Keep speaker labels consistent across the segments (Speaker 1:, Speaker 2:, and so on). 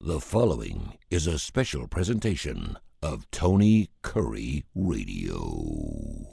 Speaker 1: The following is a special presentation of Tony Kurre Radio.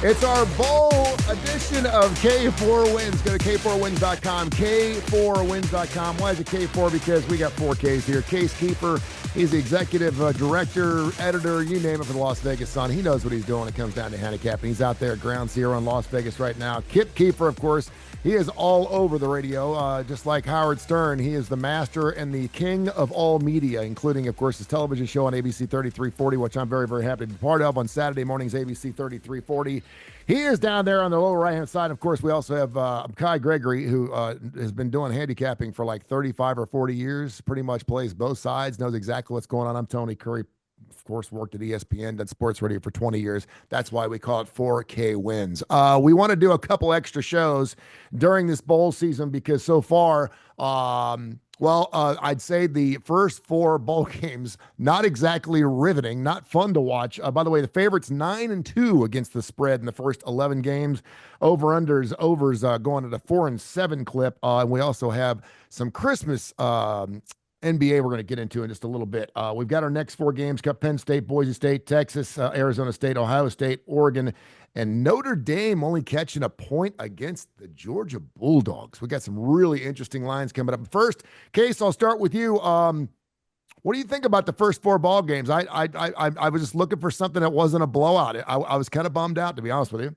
Speaker 2: It's our bowl edition of K4Wins. Go to K4Wins.com, K4Wins.com. Why is it K4? Because we got 4 Ks here. Case Keeper, he's the executive director, editor, you name it, for the Las Vegas Sun. He knows what he's doing when it comes down to handicapping. He's out there at Ground Zero in Las Vegas right now. Kip Keefer, of course, he is all over the radio, just like Howard Stern. He is the master and the king of all media, including, of course, his television show on ABC 3340, which I'm very, very happy to be part of on Saturday mornings, ABC 3340. He is down there on the lower right-hand side. Of course, we also have Kai Gregory, who has been doing handicapping for like 35 or 40 years, pretty much plays both sides, knows exactly what's going on. I'm Tony Kurre, of course, worked at ESPN, done sports radio for 20 years. That's why we call it 4K-Wins. We want to do a couple extra shows during this bowl season because so far, I'd say the first 4 bowl games, not exactly riveting, not fun to watch. By the way, the favorites 9-2 against the spread in the first 11 games. Overs going at a 4-7 clip. And we also have some Christmas NBA we're going to get into in just a little bit. We've got our next 4 games: Penn State, Boise State, Texas, Arizona State, Ohio State, Oregon, and Notre Dame only catching a point against the Georgia Bulldogs. We got some really interesting lines coming up. First, Case, I'll start with you. What do you think about the first 4 ball games? I was just looking for something that wasn't a blowout. I was kind of bummed out, to be honest with you.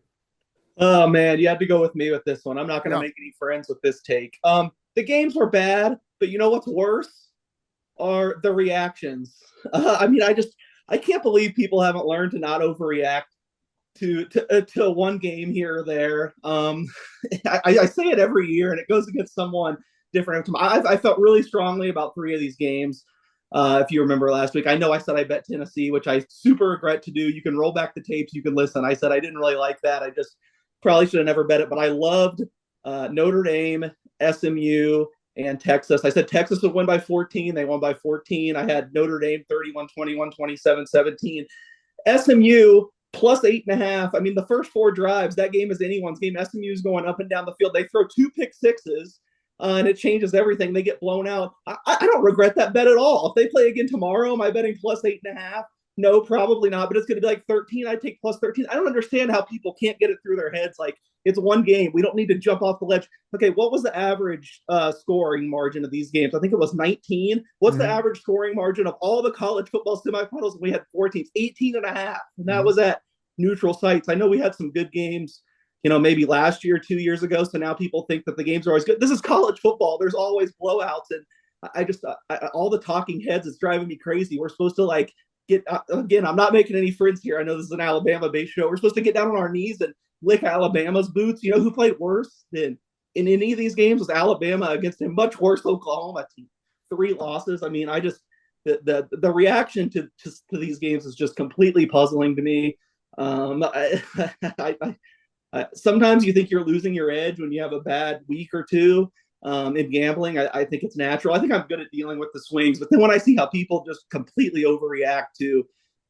Speaker 3: Oh man, you had to go with me with this one. I'm not going to make any friends with this take. The games were bad, but you know what's worse? Are the reactions. I can't believe people haven't learned to not overreact to one game here or there. I say it every year, and it goes against someone different. I felt really strongly about 3 of these games. If you remember last week, I know I said I bet Tennessee, which I super regret to do. You can roll back the tapes, you can listen. I said I didn't really like that. I just probably should have never bet it, but I loved Notre Dame, SMU, and Texas. I said Texas would win by 14. They won by 14. I had Notre Dame 31-21, 27-17. SMU plus 8.5. I mean, the first 4 drives, that game is anyone's game. SMU is going up and down the field. They throw 2 pick sixes, and it changes everything. They get blown out. I don't regret that bet at all. If they play again tomorrow, am I betting plus 8.5? No, probably not, but it's going to be like 13. I take plus 13. I don't understand how people can't get it through their heads. Like, it's one game. We don't need to jump off the ledge. Okay, what was the average scoring margin of these games? I think it was 19. What's the average scoring margin of all the college football semifinals? We had 4 teams, 18.5. And that was at neutral sites. I know we had some good games, maybe last year, 2 years ago. So now people think that the games are always good. This is college football. There's always blowouts. And I just, all the talking heads is driving me crazy. We're supposed to get again, I'm not making any friends here. I know this is an Alabama-based show. We're supposed to get down on our knees and lick Alabama's boots. You know who played worse than in any of these games was Alabama against a much worse Oklahoma team. 3 losses. I mean, the reaction to these games is just completely puzzling to me. Sometimes you think you're losing your edge when you have a bad week or 2. In gambling, I think it's natural. I think I'm good at dealing with the swings, but then when I see how people just completely overreact to,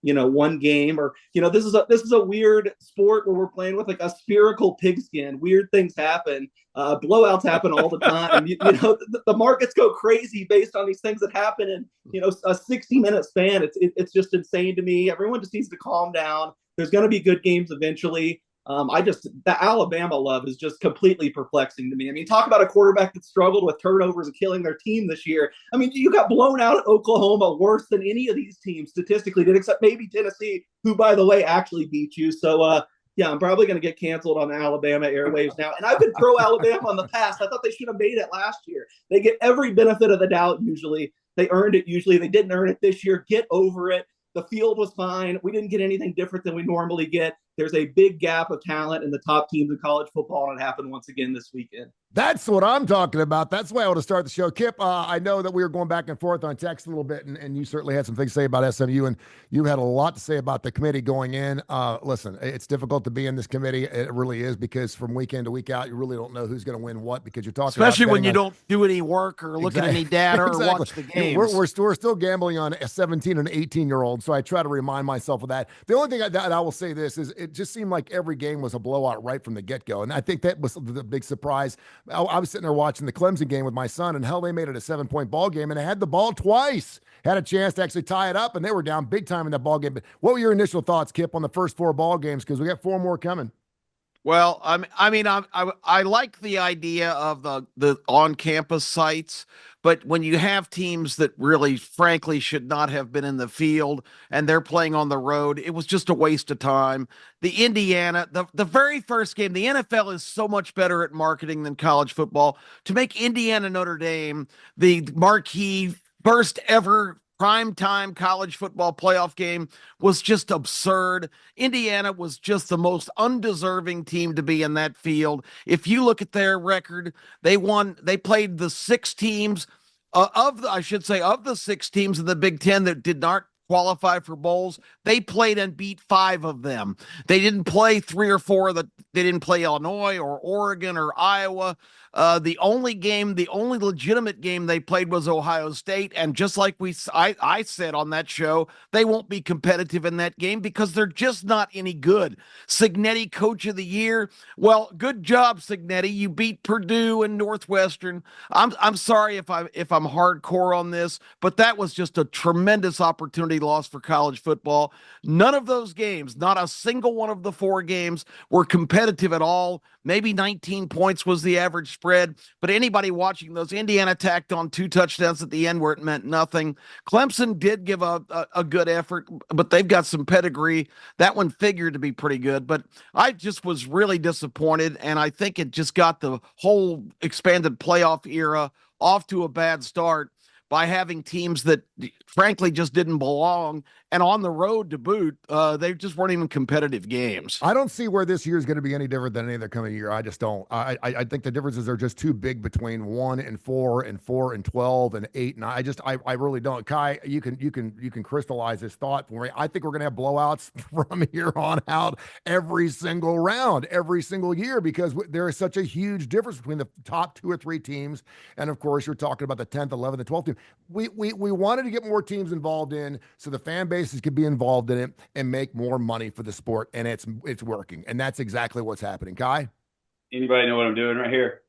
Speaker 3: one game, or this is a weird sport where we're playing with like a spherical pigskin. Weird things happen. Blowouts happen all the time. The markets go crazy based on these things that happen in a 60-minute span. It's just insane to me. Everyone just needs to calm down. There's going to be good games eventually. The Alabama love is just completely perplexing to me. I mean, talk about a quarterback that struggled with turnovers and killing their team this year. I mean, you got blown out at Oklahoma worse than any of these teams statistically did, except maybe Tennessee, who, by the way, actually beat you. So, I'm probably going to get canceled on the Alabama airwaves now. And I've been pro Alabama in the past. I thought they should have made it last year. They get every benefit of the doubt usually. They earned it usually. They didn't earn it this year. Get over it. The field was fine. We didn't get anything different than we normally get. There's a big gap of talent in the top teams in college football, and it happened once again this weekend.
Speaker 2: That's what I'm talking about. That's why I want to start the show. Kip, I know that we were going back and forth on text a little bit, and you certainly had some things to say about SMU, and you had a lot to say about the committee going in. Listen, it's difficult to be in this committee. It really is, because from week in to week out, you really don't know who's going to win what, because you're talking
Speaker 4: especially
Speaker 2: about
Speaker 4: when you don't do any work or look at any data or watch the games.
Speaker 2: We're still gambling on a 17 and 18-year-old, so I try to remind myself of that. The only thing that I will say this is it just seemed like every game was a blowout right from the get-go. And I think that was the big surprise. I was sitting there watching the Clemson game with my son, and hell, they made it a 7-point ball game, and they had the ball twice. Had a chance to actually tie it up, and they were down big time in that ball game. But what were your initial thoughts, Kip, on the first 4 ball games? Because we got 4 more coming.
Speaker 4: Well, I like the idea of the on-campus sites, but when you have teams that really, frankly, should not have been in the field and they're playing on the road, it was just a waste of time. The Indiana, the very first game, the NFL is so much better at marketing than college football. To make Indiana Notre Dame the marquee first ever primetime college football playoff game was just absurd. Indiana was just the most undeserving team to be in that field. If you look at their record, they played the 6 teams of the 6 teams in the Big Ten that did not qualify for bowls. They played and beat 5 of them. They didn't play 3 or 4 they didn't play Illinois or Oregon or Iowa. The only legitimate game they played was Ohio State. And just like I said on that show, they won't be competitive in that game because they're just not any good. Cignetti, Coach of the Year. Well, good job, Cignetti. You beat Purdue and Northwestern. I'm sorry if I'm hardcore on this, but that was just a tremendous opportunity loss for college football. None of those games, not a single one of the 4 games, were competitive at all. Maybe 19 points was the average spread, but anybody watching those, Indiana tacked on 2 touchdowns at the end where it meant nothing. Clemson did give a good effort, but they've got some pedigree. That one figured to be pretty good, but I just was really disappointed, and I think it just got the whole expanded playoff era off to a bad start by having teams that frankly just didn't belong, and on the road to boot, they just weren't even competitive games.
Speaker 2: I don't see where this year is going to be any different than any other coming year. I just don't. I think the differences are just too big between 1 and 4 and 4 and 12 and 8 and I really don't. Kai, you can crystallize this thought for me. I think we're going to have blowouts from here on out every single round, every single year, because there is such a huge difference between the top 2 or 3 teams, and of course you're talking about the 10th, 11th, and 12th team. We wanted to get more teams involved in so the fan bases could be involved in it and make more money for the sport, and it's working, and that's exactly what's happening. Kai?
Speaker 5: Anybody know what I'm doing right here?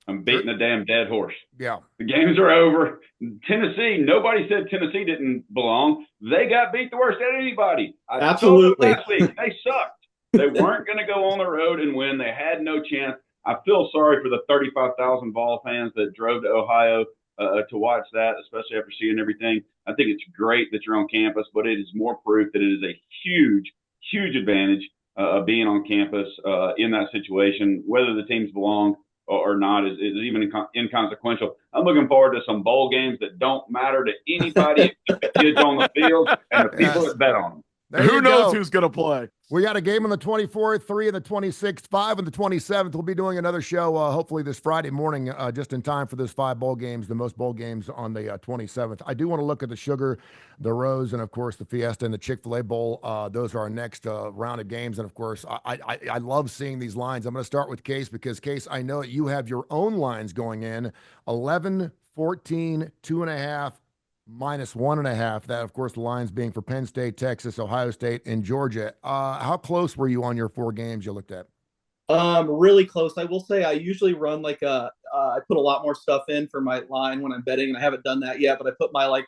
Speaker 5: I'm beating a damn dead horse.
Speaker 2: Yeah.
Speaker 5: The games are over. Tennessee, nobody said Tennessee didn't belong. They got beat the worst out of anybody.
Speaker 3: Absolutely.
Speaker 5: Last week, they sucked. They weren't going to go on the road and win. They had no chance. I feel sorry for the 35,000 Vol fans that drove to Ohio to watch that, especially after seeing everything. I think it's great that you're on campus, but it is more proof that it is a huge, huge advantage of being on campus in that situation. Whether the teams belong or not is even inconsequential. I'm looking forward to some bowl games that don't matter to anybody except the kids on the field and the people that bet on them.
Speaker 4: Who knows who's going to play?
Speaker 2: We got a game on the 24th, 3 on the 26th, 5 on the 27th. We'll be doing another show hopefully this Friday morning just in time for those 5 bowl games, the most bowl games on the 27th. I do want to look at the Sugar, the Rose, and, of course, the Fiesta and the Chick-fil-A Bowl. Those are our next round of games. And, of course, I love seeing these lines. I'm going to start with Case because, Case, I know that you have your own lines going in, 11, 14, 2.5, -1.5. That, of course, the lines being for Penn State, Texas, Ohio State, and Georgia. How close were you on your 4 games you looked at?
Speaker 3: Really close. I will say I usually run I put a lot more stuff in for my line when I'm betting, and I haven't done that yet, but I put my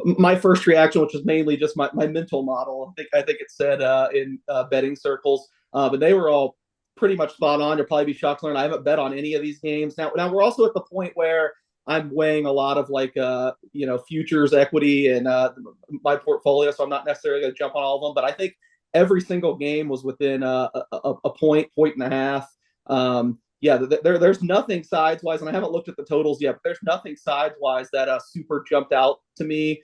Speaker 3: my first reaction, which was mainly just my mental model. I think it said in betting circles, but they were all pretty much spot on. You'll probably be shocked to learn I haven't bet on any of these games. Now we're also at the point where I'm weighing a lot of futures equity in my portfolio, so I'm not necessarily going to jump on all of them. But I think every single game was within a point and a half. There's nothing sides-wise, and I haven't looked at the totals yet, but there's nothing sides-wise that super jumped out to me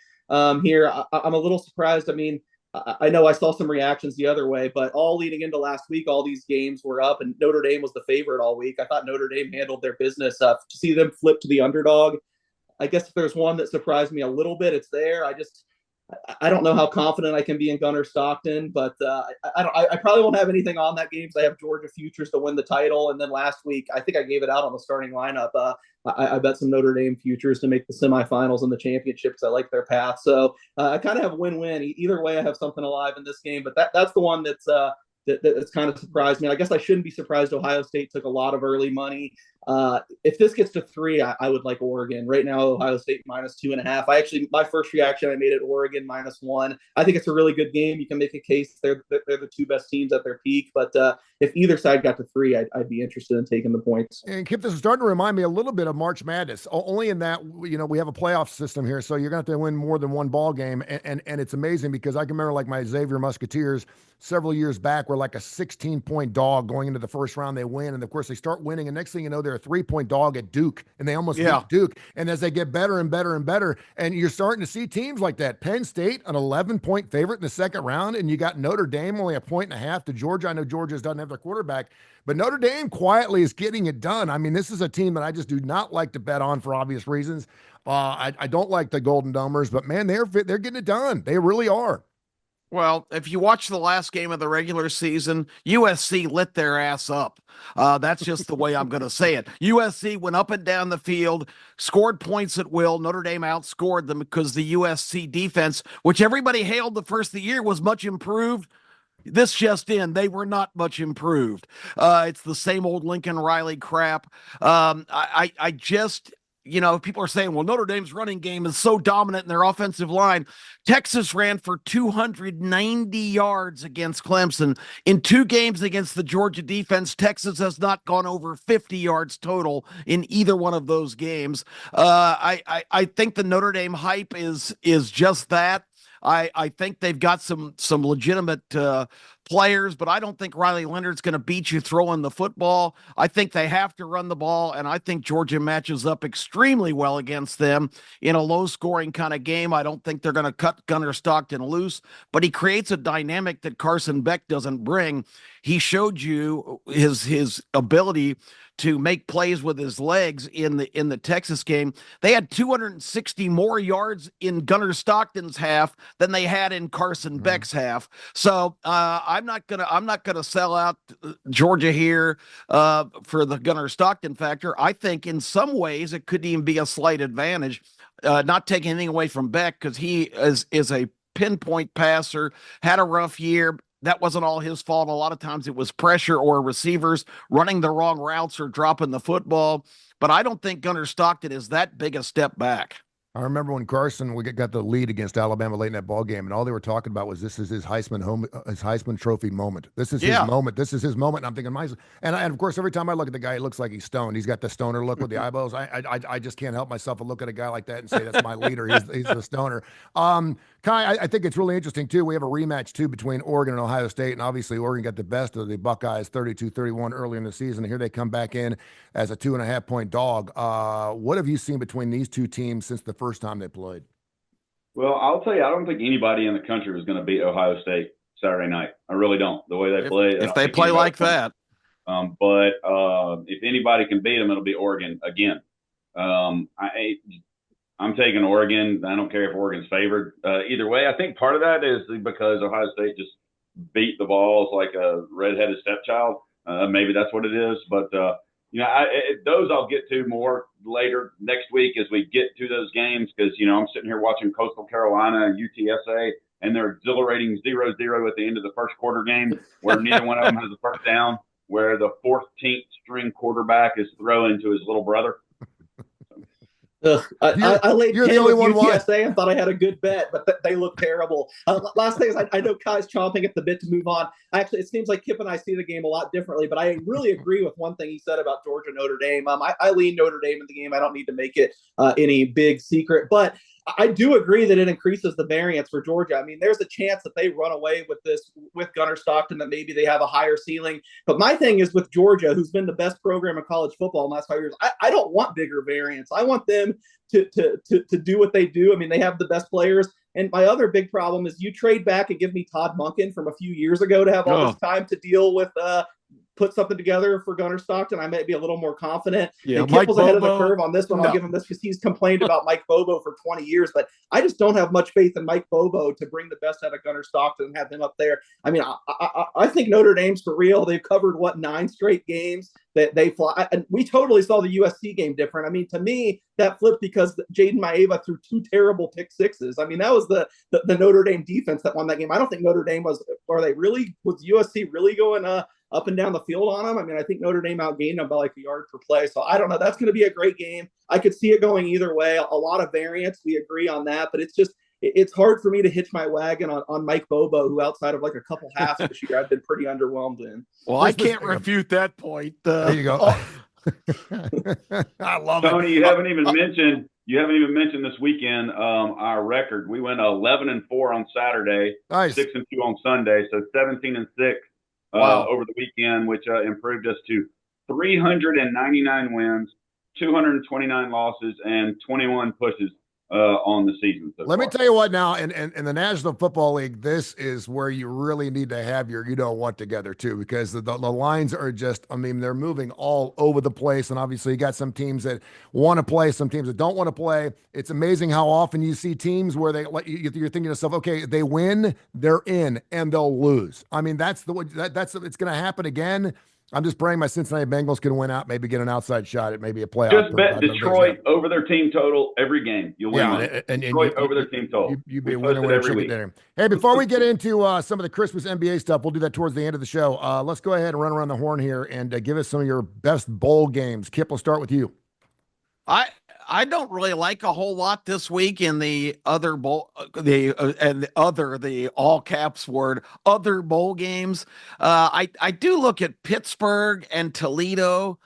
Speaker 3: here. I'm a little surprised. I mean, I know I saw some reactions the other way, but all leading into last week, all these games were up, and Notre Dame was the favorite all week. I thought Notre Dame handled their business. To see them flip to the underdog, I guess if there's one that surprised me a little bit, it's there. I don't know how confident I can be in Gunnar Stockton, but I probably won't have anything on that game because I have Georgia futures to win the title. And then last week, I think I gave it out on the starting lineup. I bet some Notre Dame futures to make the semifinals and the championships. I like their path. So I kind of have win-win. Either way, I have something alive in this game, but that's the one that's kind of surprised me. I guess I shouldn't be surprised Ohio State took a lot of early money. If this gets to 3, I would like Oregon. Right now, Ohio State -2.5. My first reaction, I made it Oregon -1. I think it's a really good game. You can make a case they're the two best teams at their peak. But if either side got to 3, I'd be interested in taking the points.
Speaker 2: And Kip, this is starting to remind me a little bit of March Madness, only in that, we have a playoff system here, so you're going to have to win more than one ball game. And it's amazing because I can remember like my Xavier Musketeers several years back were like a 16-point dog going into the first round. They win, and of course they start winning, and next thing you know, they're a 3-point dog at Duke, and they almost beat Duke. And as they get better and better and better, and you're starting to see teams like that. Penn State, an 11-point favorite in the second round, and you got Notre Dame only 1.5 to Georgia. I know Georgia doesn't have their quarterback, but Notre Dame quietly is getting it done. I mean, this is a team that I just do not like to bet on for obvious reasons. I don't like the Golden Domers, but man, they're getting it done. They really are.
Speaker 4: Well, if you watch the last game of the regular season, USC lit their ass up. That's just the way I'm going to say it. USC went up and down the field, scored points at will. Notre Dame outscored them because the USC defense, which everybody hailed the first of the year, was much improved. This just in, they were not much improved. It's the same old Lincoln Riley crap. I just... people are saying, well, Notre Dame's running game is so dominant in their offensive line. Texas ran for 290 yards against Clemson. In 2 games against the Georgia defense, Texas has not gone over 50 yards total in either one of those games. I think the Notre Dame hype is just that. I think they've got some legitimate players, but I don't think Riley Leonard's going to beat you throwing the football. I think they have to run the ball, and I think Georgia matches up extremely well against them in a low-scoring kind of game. I don't think they're going to cut Gunnar Stockton loose, but he creates a dynamic that Carson Beck doesn't bring. He showed you his ability to make plays with his legs in the Texas game. They had 260 more yards in Gunnar Stockton's half than they had in Carson Beck's half. So I'm not gonna sell out Georgia here for the Gunnar Stockton factor. I think in some ways it could even be a slight advantage. Not taking anything away from Beck because he is a pinpoint passer, had a rough year. That wasn't all his fault. A lot of times it was pressure or receivers running the wrong routes or dropping the football. But I don't think Gunnar Stockton is that big a step back.
Speaker 2: I remember when Carson got the lead against Alabama late in that ball game, and all they were talking about was this is his Heisman Trophy moment. This is his moment. This is his moment. And I'm thinking, and of course, every time I look at the guy, it looks like he's stoned. He's got the stoner look with the eyeballs. I just can't help myself but look at a guy like that and say that's my leader. He's the stoner. Kai, I think it's really interesting too. We have a rematch too between Oregon and Ohio State, and obviously Oregon got the best of the Buckeyes 32-31 early in the season. Here they come back in as a 2.5-point dog. What have you seen between these two teams since the first time they played?
Speaker 5: Well, I'll tell you, I don't think anybody in the country was going to beat Ohio State Saturday night. I really don't. The way they play.
Speaker 4: If they play like that.
Speaker 5: But if anybody can beat them, it'll be Oregon again. I'm taking Oregon. I don't care if Oregon's favored. Either way, I think part of that is because Ohio State just beat the Vols like a redheaded stepchild. Maybe that's what it is. But, those I'll get to more later next week as we get to those games because, I'm sitting here watching Coastal Carolina and UTSA, and they're exhilarating 0-0 at the end of the first quarter game where neither one of them has a first down, where the 14th string quarterback is throwing to his little brother.
Speaker 3: I laid
Speaker 2: you're
Speaker 3: 10
Speaker 2: the only
Speaker 3: with
Speaker 2: one
Speaker 3: UTSA and thought I had a good bet, but they look terrible. Last thing is I know Kai's chomping at the bit to move on. Actually, it seems like Kip and I see the game a lot differently, but I really agree with one thing he said about Georgia Notre Dame. I lean Notre Dame in the game. I don't need to make it any big secret, but I do agree that it increases the variance for Georgia. I mean, there's a chance that they run away with this with Gunnar Stockton, that maybe they have a higher ceiling. But my thing is with Georgia, who's been the best program in college football in the last 5 years, I don't want bigger variance. I want them to do what they do. I mean, they have the best players. And my other big problem is you trade back and give me Todd Monken from a few years ago to have all this time to deal with put something together for Gunnar Stockton, I might be a little more confident.
Speaker 4: Yeah,
Speaker 3: And
Speaker 4: Mike
Speaker 3: Kipple's ahead of the
Speaker 4: Bobo.
Speaker 3: curve on this one.
Speaker 4: No.
Speaker 3: I'll give him this because he's complained about Mike Bobo for 20 years, but I just don't have much faith in Mike Bobo to bring the best out of Gunnar Stockton and have him up there. I mean, I think Notre Dame's for real. They've covered, 9 straight games that they fly. And we totally saw the USC game different. I mean, to me, that flipped because Jaden Maeva threw 2 terrible pick sixes. I mean, that was the Notre Dame defense that won that game. I don't think Notre Dame was USC really going up and down the field on them? I mean, I think Notre Dame outgained them by like a yard per play. So I don't know. That's going to be a great game. I could see it going either way. A lot of variance. We agree on that, but it's hard for me to hitch my wagon on Mike Bobo, who outside of like a couple halves this year, I've been pretty underwhelmed in.
Speaker 4: Well, I can't refute that point.
Speaker 2: There you go. I love
Speaker 5: Tony,
Speaker 2: it.
Speaker 5: you haven't even mentioned this weekend our record. We went 11-4 on Saturday,
Speaker 2: Nice.
Speaker 5: 6-2 on Sunday, so 17-6 over the weekend, which improved us to 399 wins, 229 losses, and 21 pushes on the season.
Speaker 2: Let me tell you what now, in the National Football League, this is where you really need to have your you-know-what together, too, because the lines are just, I mean, they're moving all over the place, and obviously you got some teams that want to play, some teams that don't want to play. It's amazing how often you see teams where you're thinking to yourself, okay, they win, they're in, and they'll lose. I mean, it's going to happen again. I'm just praying my Cincinnati Bengals can win out, maybe get an outside shot at maybe a playoff.
Speaker 5: Just bet Detroit over their team total every game. You'll win money.
Speaker 2: And
Speaker 5: Detroit over their team total.
Speaker 2: You'd be a winner chicken dinner. Hey, before we get into some of the Christmas NBA stuff, we'll do that towards the end of the show. Let's go ahead and run around the horn here and give us some of your best bowl games. Kip, we'll start with you.
Speaker 4: I don't really like a whole lot this week in the other bowl, the all caps word, other bowl games. I do look at Pittsburgh and Toledo.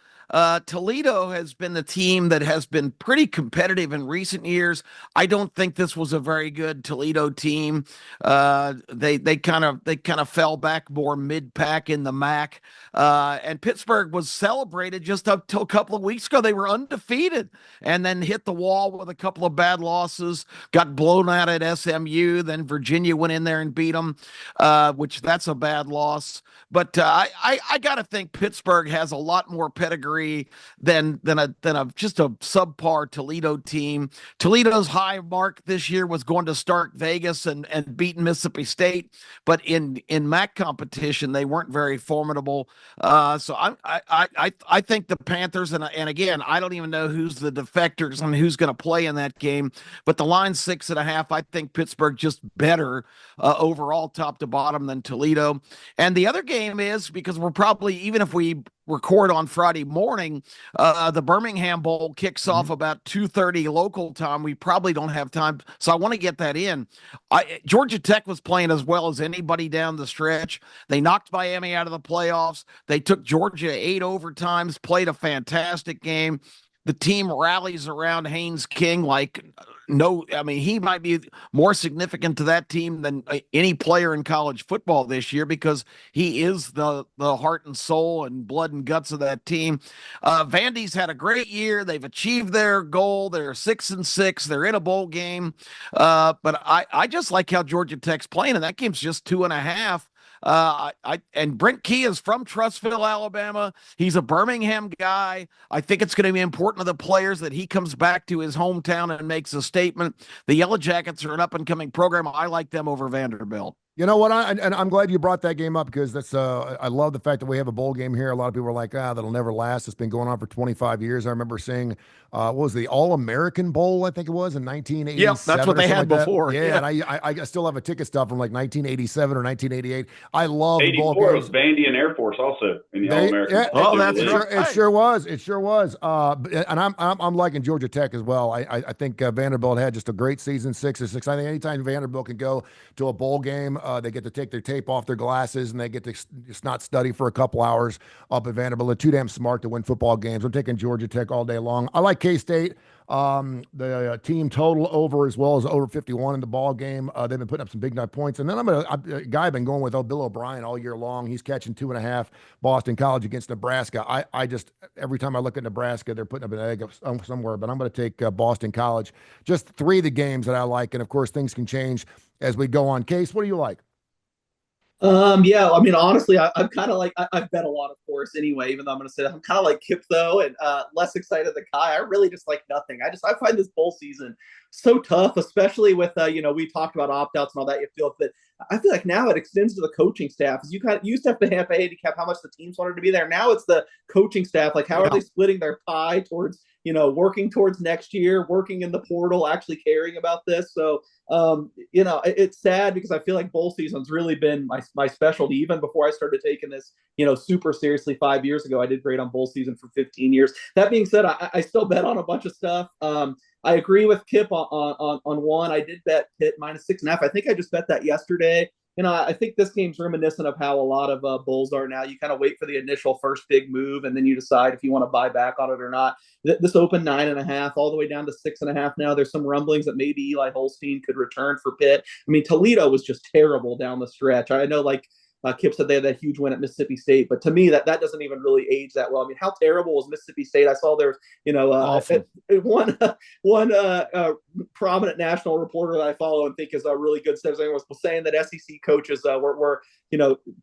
Speaker 4: Toledo has been the team that has been pretty competitive in recent years. I don't think this was a very good Toledo team. They kind of fell back more mid-pack in the MAC. And Pittsburgh was celebrated just up till a couple of weeks ago. They were undefeated and then hit the wall with a couple of bad losses, got blown out at SMU. Then Virginia went in there and beat them, which that's a bad loss. But I got to think Pittsburgh has a lot more pedigree than just a subpar Toledo team. Toledo's high mark this year was going to Stark Vegas and beating Mississippi State, but in MAC competition they weren't very formidable. So I think the Panthers and again I don't even know who's the defectors and who's going to play in that game, but the line's 6.5. I think Pittsburgh just better overall top to bottom than Toledo. And the other game is because we're probably, even if we record on Friday morning, the Birmingham Bowl kicks off about 2:30 local time. We probably don't have time, so I want to get that in. Georgia Tech was playing as well as anybody down the stretch. They knocked Miami out of the playoffs. They took Georgia 8 overtimes, played a fantastic game. The team rallies around Haynes King he might be more significant to that team than any player in college football this year because he is the heart and soul and blood and guts of that team. Vandy's had a great year. They've achieved their goal. They're 6-6. They're in a bowl game. But I just like how Georgia Tech's playing, and that game's just 2.5. And Brent Key is from Trussville, Alabama. He's a Birmingham guy. I think it's going to be important to the players that he comes back to his hometown and makes a statement. The Yellow Jackets are an up-and-coming program. I like them over Vanderbilt.
Speaker 2: You know what? I'm glad you brought that game up because that's I love the fact that we have a bowl game here. A lot of people are like, that'll never last. It's been going on for 25 years. I remember seeing what was the All-American Bowl, I think it was, in 1987.
Speaker 4: Yep, that's what they had before.
Speaker 2: Yeah, and I still have a ticket stub from like 1987 or 1988. I love the bowl games.
Speaker 5: 84 was Vandy and Air Force also in the All-American.
Speaker 2: Yeah,
Speaker 4: oh, that's true.
Speaker 2: It sure was. It sure was. And I'm liking Georgia Tech as well. I think Vanderbilt had just a great season, 6-6. I think anytime Vanderbilt can go to a bowl game, they get to take their tape off their glasses and they get to just not study for a couple hours up at Vanderbilt. They're too damn smart to win football games. I'm taking Georgia Tech all day long. I like K-State. The team total over as well as over 51 in the ball game. They've been putting up some big nut points. And then a guy I've been going with Bill O'Brien all year long. He's catching 2.5 Boston College against Nebraska. I just every time I look at Nebraska, they're putting up an egg somewhere. But I'm going to take Boston College. Just 3 of the games that I like, and of course things can change as we go on. Case, what do you like?
Speaker 3: Yeah, I mean, honestly, I'm kind of like I've bet a lot, of course, anyway. Even though I'm going to say I'm kind of like Kip though, and less excited than Kai. I really just like nothing. I find this bowl season so tough, especially with we talked about opt outs and all that. You feel that I feel like now it extends to the coaching staff. As you kind of used to have to have a handicap how much the teams wanted to be there. Now it's the coaching staff. Like, how are they splitting their pie towards working towards next year, working in the portal, actually caring about this? So it's sad because I feel like bowl season's really been my specialty. Even before I started taking this, super seriously 5 years ago, I did great on bowl season for 15 years. That being said, I still bet on a bunch of stuff. I agree with Kip on one. I did bet Pitt -6.5. I think I just bet that yesterday. I think this game's reminiscent of how a lot of bulls are now. You kind of wait for the initial first big move, and then you decide if you want to buy back on it or not. This opened 9.5, all the way down to 6.5 now. There's some rumblings that maybe Eli Holstein could return for Pitt. I mean, Toledo was just terrible down the stretch. I know, like, Kip said they had that huge win at Mississippi State, but to me, that doesn't even really age that well. I mean, how terrible was Mississippi State? I saw there was, one prominent national reporter that I follow and think is a really good stuff was saying that SEC coaches were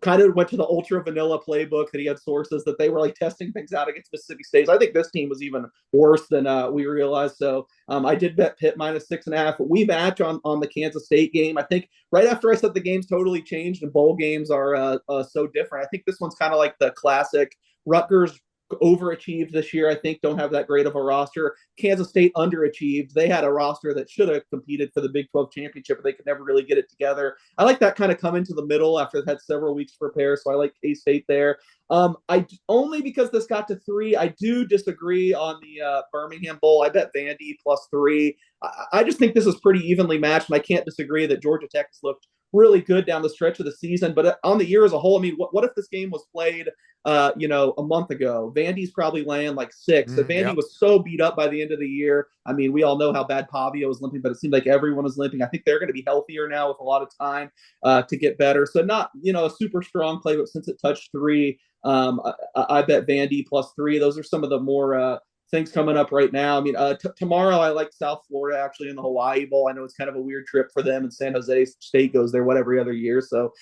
Speaker 3: kind of went to the ultra vanilla playbook, that he had sources that they were like testing things out against Mississippi State. So I think this team was even worse than we realized. So I did bet Pitt -6.5. We match on the Kansas State game. I think right after I said the game's totally changed and bowl games are so different, I think this one's kind of like the classic. Rutgers overachieved this year. I think don't have that great of a roster. Kansas State underachieved. They had a roster that should have competed for the Big 12 championship, but they could never really get it together. I like that kind of come into the middle after they've had several weeks to prepare. So I like K-State there. I only because this got to 3. I do disagree on the Birmingham Bowl. I bet Vandy +3. I just think this is pretty evenly matched, and I can't disagree that Georgia Tech has looked really good down the stretch of the season. But on the year as a whole, I mean, what if this game was played a month ago? Vandy's probably laying like 6. So Vandy was so beat up by the end of the year. I mean, we all know how bad Pavio was limping, but it seemed like everyone was limping. I think they're going to be healthier now with a lot of time to get better. So not, a super strong play, but since it touched 3, I bet Vandy +3. Those are some of the more things coming up right now. I mean, tomorrow I like South Florida actually in the Hawaii Bowl. I know it's kind of a weird trip for them, and San Jose State goes there every other year. So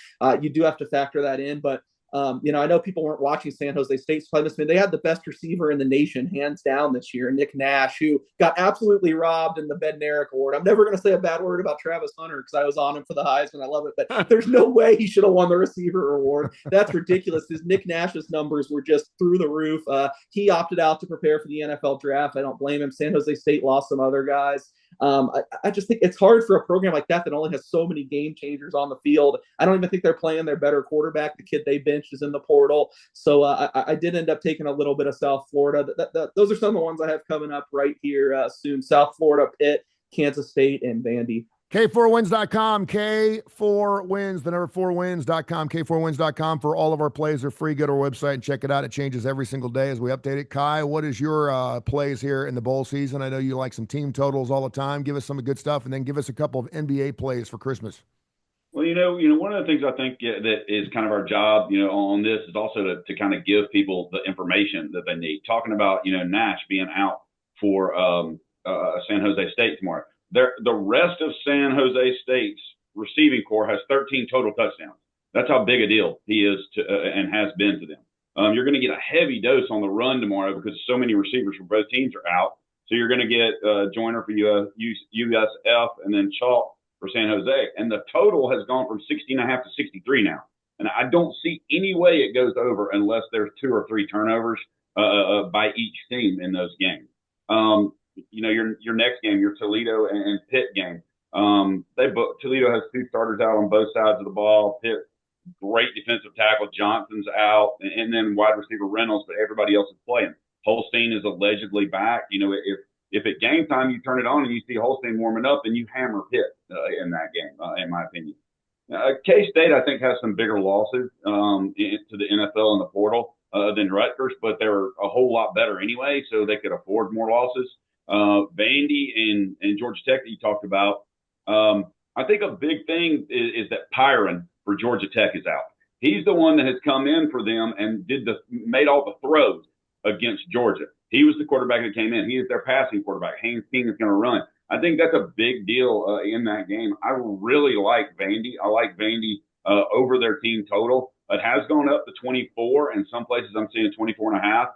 Speaker 3: you do have to factor that in. But I know people weren't watching San Jose State's play this. I mean, they had the best receiver in the nation, hands down, this year, Nick Nash, who got absolutely robbed in the Bednarik Award. I'm never going to say a bad word about Travis Hunter because I was on him for the Heisman. I love it, but there's no way he should have won the receiver award. That's ridiculous because Nick Nash's numbers were just through the roof. He opted out to prepare for the NFL draft. I don't blame him. San Jose State lost some other guys. I just think it's hard for a program like that only has so many game changers on the field. I don't even think they're playing their better quarterback. The kid they benched is in the portal. So I did end up taking a little bit of South Florida. Those are some of the ones I have coming up right here soon. South Florida, Pitt, Kansas State, and Vandy.
Speaker 2: K4Wins.com, K4Wins, the number 4wins.com, K4Wins.com for all of our plays are free. Go to our website and check it out. It changes every single day as we update it. Kai, what is your plays here in the bowl season? I know you like some team totals all the time. Give us some good stuff, and then give us a couple of NBA plays for Christmas.
Speaker 5: Well, one of the things I think that is kind of our job, on this is also to kind of give people the information that they need. Talking about, Nash being out for San Jose State tomorrow. The rest of San Jose State's receiving corps has 13 total touchdowns. That's how big a deal he is and has been to them. You're going to get a heavy dose on the run tomorrow because so many receivers from both teams are out. So you're going to get Joyner for USF and then Chalk for San Jose. And the total has gone from 60.5 to 63 now. And I don't see any way it goes over unless there's 2 or 3 turnovers by each team in those games. Your next game, your Toledo and Pitt game. Toledo has 2 starters out on both sides of the ball. Pitt, great defensive tackle. Johnson's out, and then wide receiver Reynolds, but everybody else is playing. Holstein is allegedly back. If at game time you turn it on and you see Holstein warming up, then you hammer Pitt in that game, in my opinion. K-State, I think, has some bigger losses to the NFL and the portal than Rutgers, but they're a whole lot better anyway, so they could afford more losses. Vandy and Georgia Tech that you talked about. I think a big thing is that Pyron for Georgia Tech is out. He's the one that has come in for them and made all the throws against Georgia. He was the quarterback that came in. He is their passing quarterback. Haynes King is going to run. I think that's a big deal in that game. I really like Vandy. I like Vandy over their team total. It has gone up to 24, and some places I'm seeing 24 and a half.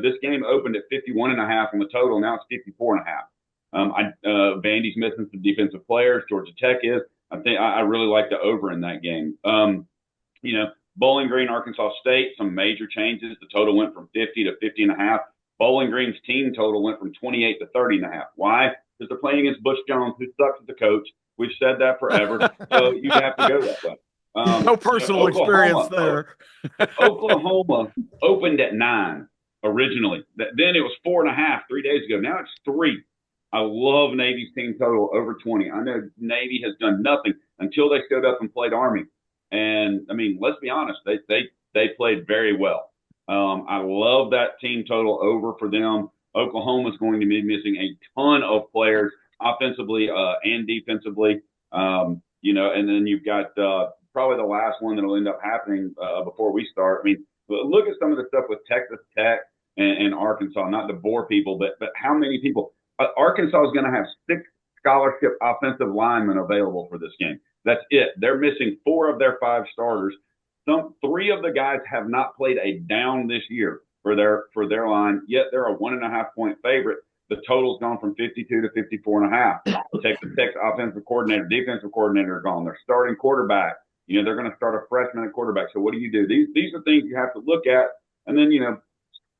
Speaker 5: This game opened at 51 and a half on the total. Now it's 54 and a half. Vandy's missing some defensive players. Georgia Tech is. I really like the over in that game. Bowling Green, Arkansas State, some major changes. The total went from 50 to 50 and a half. Bowling Green's team total went from 28 to 30 and a half. Why? Because they're playing against Bush Jones, who sucks as a coach. We've said that forever. So you have to go that way.
Speaker 4: No personal experience there.
Speaker 5: Oklahoma opened at 9 originally. Then it was 4.5 3 days ago. Now it's 3. I love Navy's team total over 20. I know Navy has done nothing until they stood up and played Army. And I mean, let's be honest, they played very well. I love that team total over for them. Oklahoma's going to be missing a ton of players offensively and defensively. And then you've got probably the last one that'll end up happening before we start. I mean, look at some of the stuff with Texas Tech and Arkansas, not to bore people, but how many people? Arkansas is going to have 6 scholarship offensive linemen available for this game. That's it. They're missing 4 of their 5 starters. 3 of the guys have not played a down this year for their line, yet they're a 1.5 point favorite. The total's gone from 52 to 54.5. Texas Tech's offensive coordinator, defensive coordinator are gone. They're starting quarterback. They're going to start a freshman at quarterback. So what do you do? These are things you have to look at. And then,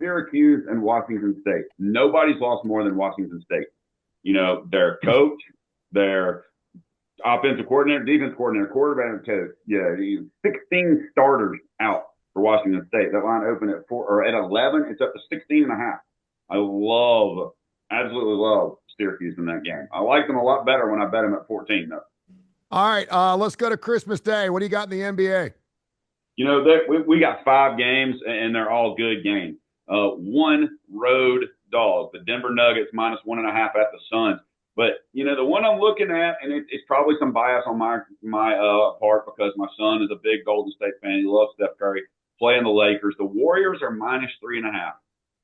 Speaker 5: Syracuse and Washington State. Nobody's lost more than Washington State. Their coach, their offensive coordinator, defensive coordinator, quarterback coach. 16 starters out for Washington State. That line opened at 4 or at 11. It's up to 16.5. I absolutely love Syracuse in that game. I like them a lot better when I bet them at 14, though.
Speaker 2: All right, let's go to Christmas Day. What do you got in the NBA?
Speaker 5: We got 5 games, and they're all good games. One road dog, the Denver Nuggets -1.5 at the Suns. But, the one I'm looking at, and it's probably some bias on my part because my son is a big Golden State fan. He loves Steph Curry, playing the Lakers. The Warriors are -3.5.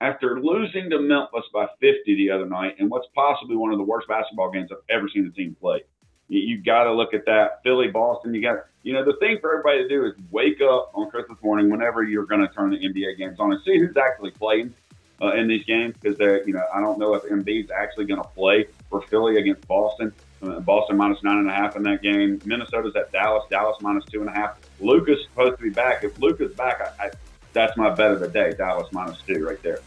Speaker 5: After losing to Memphis by 50 the other night, and what's possibly one of the worst basketball games I've ever seen the team play. You got to look at that. Philly, Boston, the thing for everybody to do is wake up on Christmas morning whenever you're going to turn the NBA games on and see who's actually playing in these games because I don't know if Embiid's actually going to play for Philly against Boston. Boston -9.5 in that game. Minnesota's at Dallas. Dallas -2.5. Luka's supposed to be back. If Luka's back, that's my bet of the day. Dallas -2 right there.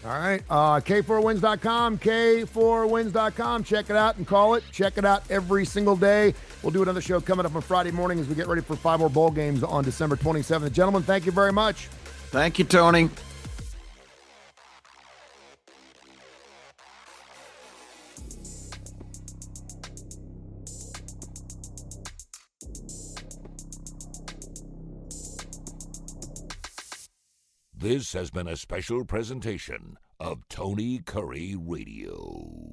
Speaker 2: All right. K4Wins.com, K4Wins.com. Check it out and call it. Check it out every single day. We'll do another show coming up on Friday morning as we get ready for 5 more bowl games on December 27th. Gentlemen, thank you very much.
Speaker 4: Thank you, Tony.
Speaker 1: This has been a special presentation of Tony Kurre Radio.